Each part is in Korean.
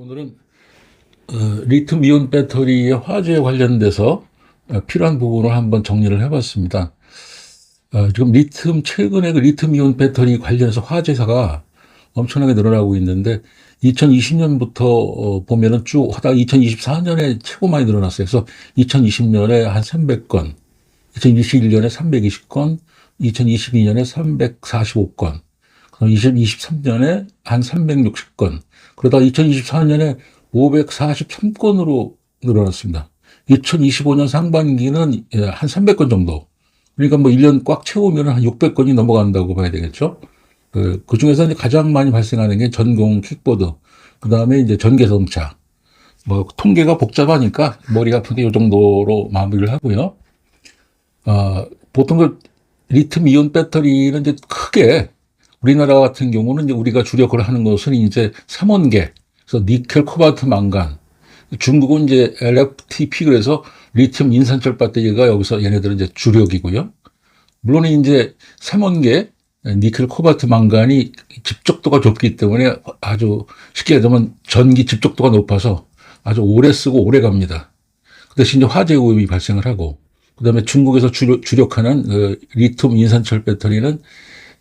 오늘은 리튬 이온 배터리의 화재에 관련돼서 필요한 부분을 한번 정리를 해봤습니다. 지금 최근에 그 리튬 이온 배터리 관련해서 화재사가 엄청나게 늘어나고 있는데 2020년부터 보면은 쭉 하다가 2024년에 최고 많이 늘어났어요. 그래서 2020년에 한 300건, 2021년에 320건, 2022년에 345건, 그럼 2023년에 한 360건, 그러다가 2024년에 543건으로 늘어났습니다. 2025년 상반기는 한 300건 정도. 그러니까 뭐 1년 꽉 채우면 한 600건이 넘어간다고 봐야 되겠죠. 그 중에서 이제 가장 많이 발생하는 게 전공 킥보드, 그 다음에 이제 전기자동차. 뭐 통계가 복잡하니까 머리가 아픈데 이 정도로 마무리를 하고요. 보통 그 리튬 이온 배터리는 이제 크게 우리나라 같은 경우는 이제 우리가 주력을 하는 것은 이제 3원계, 그래서 니켈, 코발트, 망간. 중국은 이제 LFTP, 그래서 리튬 인산철 배터리가 여기서 얘네들은 이제 주력이고요. 물론 이제 3원계, 니켈, 코발트, 망간이 집적도가 좁기 때문에 아주 쉽게 얘기하면 전기 집적도가 높아서 아주 오래 쓰고 오래 갑니다. 그 대신 이제 화재 오염이 발생을 하고, 그 다음에 중국에서 주력하는 리튬 인산철 배터리는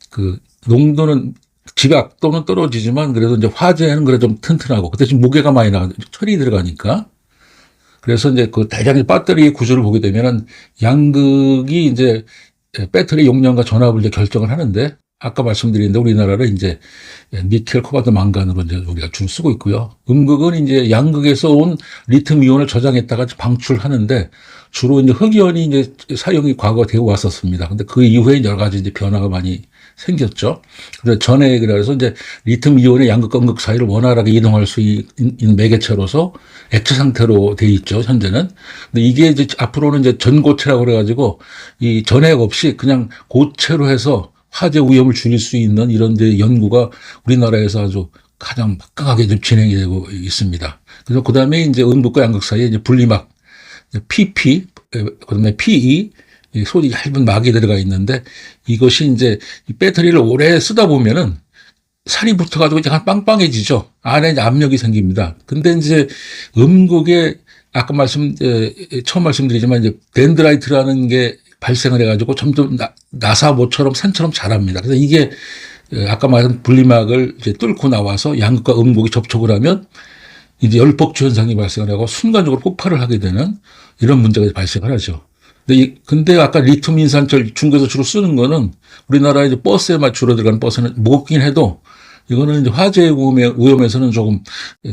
그 농도는 집약도는 떨어지지만 그래도 이제 화재는 그래 좀 튼튼하고, 그 대신 무게가 많이 나가, 철이 들어가니까. 그래서 이제 그 대량의 배터리의 구조를 보게 되면은 양극이 이제 배터리 용량과 전압을 이제 결정을 하는데, 아까 말씀드린 데 우리나라는 이제 니켈, 코발트, 망간으로 이제 우리가 주로 쓰고 있고요. 음극은 이제 양극에서 온 리튬 이온을 저장했다가 방출하는데, 주로 이제 흑이온이 이제 사용이 과거되어 왔었습니다. 근데 그 이후에 여러 가지 이제 변화가 많이 생겼죠. 그래서 전해 그래서 이제 리튬 이온의 양극과 음극 사이를 원활하게 이동할 수 있는 매개체로서 액체 상태로 돼 있죠, 현재는. 근데 이게 이제 앞으로는 이제 전고체라고 그래가지고 이 전해액 없이 그냥 고체로 해서 화재 위험을 줄일 수 있는 이런 데 연구가 우리나라에서 아주 가장 막강하게 좀 진행이 되고 있습니다. 그래서 그 다음에 이제 음극과 양극 사이에 이제 분리막, PP, 그다음에 PE, 소리 얇은 막이 들어가 있는데, 이것이 이제 배터리를 오래 쓰다 보면은 살이 붙어가지고 약간 빵빵해지죠. 안에 이제 압력이 생깁니다. 근데 이제 음극에 아까 처음 말씀드리지만 이제 덴드라이트라는 게 발생을 해가지고 점점 나사모처럼 산처럼 자랍니다. 그래서 이게 아까 말한 분리막을 이제 뚫고 나와서 양극과 음극이 접촉을 하면 이제 열폭주 현상이 발생을 하고 순간적으로 폭발을 하게 되는 이런 문제가 발생을 하죠. 근데 아까 리튬 인산철 중국에서 주로 쓰는 거는 우리나라 이제 버스에만 주로 들어가는 버스는 무겁긴 해도 이거는 이제 화재 위험에서는 조금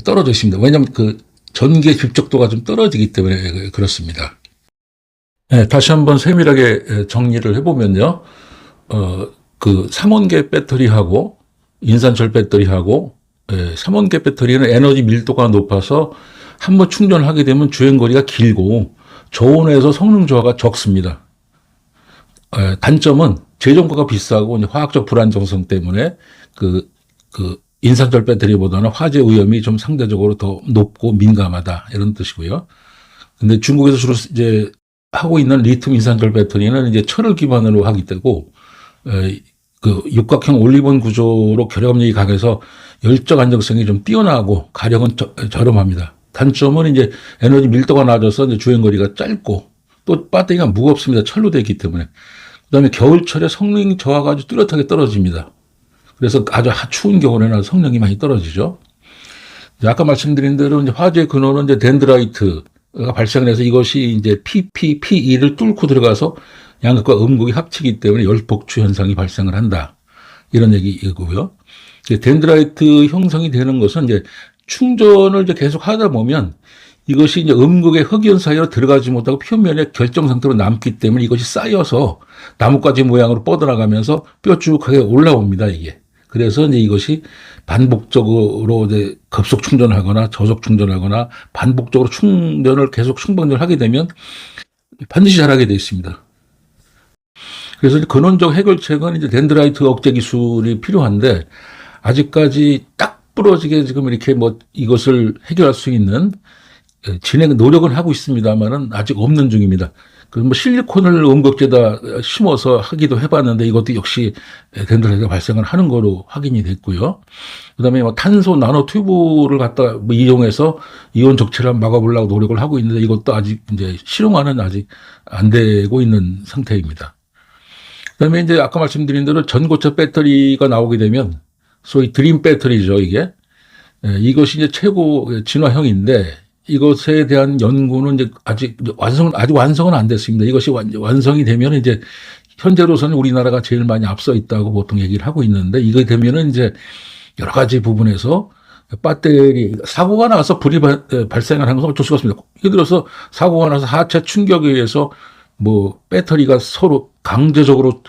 떨어져 있습니다. 왜냐하면 그 전기의 집적도가 좀 떨어지기 때문에 그렇습니다. 네, 다시 한번 세밀하게 정리를 해보면요. 그 3원계 배터리하고 인산철 배터리하고 3원계 배터리는 에너지 밀도가 높아서 한번 충전을 하게 되면 주행거리가 길고 저온에서 성능 저하가 적습니다. 단점은 제조가가 비싸고 화학적 불안정성 때문에 그 인산철 배터리보다는 화재 위험이 좀 상대적으로 더 높고 민감하다, 이런 뜻이고요. 근데 중국에서 주로 이제 하고 있는 리튬 인산철 배터리는 이제 철을 기반으로 하기 때문에 그 육각형 올리본 구조로 결합력이 강해서 열적 안정성이 좀 뛰어나고 가격은 저렴합니다. 단점은 이제 에너지 밀도가 낮아서 이제 주행거리가 짧고 또 배터리가 무겁습니다. 철로 되어 있기 때문에. 그다음에 겨울철에 성능 저하가 아주 뚜렷하게 떨어집니다. 그래서 아주 추운 겨울에는 성능이 많이 떨어지죠. 아까 말씀드린 대로 이제 화재 근원은 이제 덴드라이트가 발생을 해서 이것이 이제 PE를 뚫고 들어가서 양극과 음극이 합치기 때문에 열폭주 현상이 발생을 한다, 이런 얘기이고요. 덴드라이트 형성이 되는 것은 이제 충전을 이제 계속 하다 보면 이것이 이제 음극의 흑이온 사이로 들어가지 못하고 표면에 결정 상태로 남기 때문에 이것이 쌓여서 나뭇가지 모양으로 뻗어나가면서 뾰족하게 올라옵니다, 이게. 그래서 이제 이것이 반복적으로 이제 급속 충전하거나 저속 충전하거나 반복적으로 계속 충전을 하게 되면 반드시 자라게 되어 있습니다. 그래서 근원적 해결책은 이제 덴드라이트 억제 기술이 필요한데, 아직까지 딱 부러지게 지금 이렇게 이것을 해결할 수 있는 노력은 하고 있습니다만은 아직 없는 중입니다. 뭐 실리콘을 원곡지에다 심어서 하기도 해봤는데 이것도 역시 덴드라이트가 발생을 하는 거로 확인이 됐고요. 그다음에 뭐 탄소 나노 튜브를 갖다 뭐 이용해서 이온 적체를 막아보려고 노력을 하고 있는데 이것도 아직 이제 실용화는 아직 안 되고 있는 상태입니다. 그다음에 이제 아까 말씀드린 대로 전고체 배터리가 나오게 되면 소위 드림 배터리죠, 이게. 이것이 이제 최고 진화형인데 이것에 대한 연구는 이제 아직 완성은 안 됐습니다. 이것이 완성이 되면 이제 현재로서는 우리나라가 제일 많이 앞서 있다고 보통 얘기를 하고 있는데 이거 되면은 이제 여러 가지 부분에서 배터리 사고가 나서 불이 발생을 하는 것은 어쩔 수가 없습니다. 예를 들어서 사고가 나서 하체 충격에 의해서 뭐 배터리가 서로 강제적으로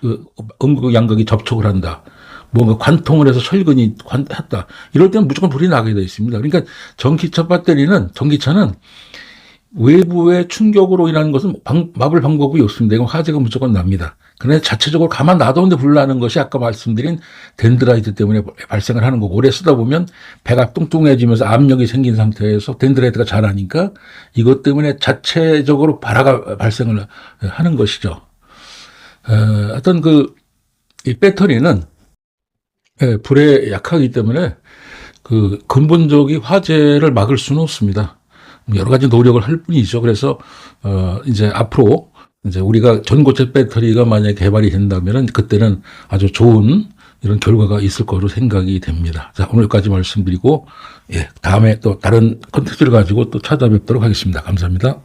음극 양극이 접촉을 한다. 뭔가 관통을 해서 철근이 했다. 이럴 때는 무조건 불이 나게 되어 있습니다. 그러니까 전기차는 외부의 충격으로 인한 것은 막을 방법이 없습니다. 이건 화재가 무조건 납니다. 그런데 자체적으로 가만 놔뒀는데 불 나는 것이 아까 말씀드린 덴드라이트 때문에 발생을 하는 거고, 오래 쓰다 보면 배가 뚱뚱해지면서 압력이 생긴 상태에서 덴드라이트가 자라니까 이것 때문에 자체적으로 발화가 발생을 하는 것이죠. 어떤 이 배터리는 불에 약하기 때문에 근본적인 화재를 막을 수는 없습니다. 여러 가지 노력을 할 뿐이죠. 그래서 이제 앞으로 이제 우리가 전고체 배터리가 만약에 개발이 된다면은 그때는 아주 좋은 이런 결과가 있을 거로 생각이 됩니다. 자, 오늘까지 말씀드리고 다음에 또 다른 컨텐츠를 가지고 또 찾아뵙도록 하겠습니다. 감사합니다.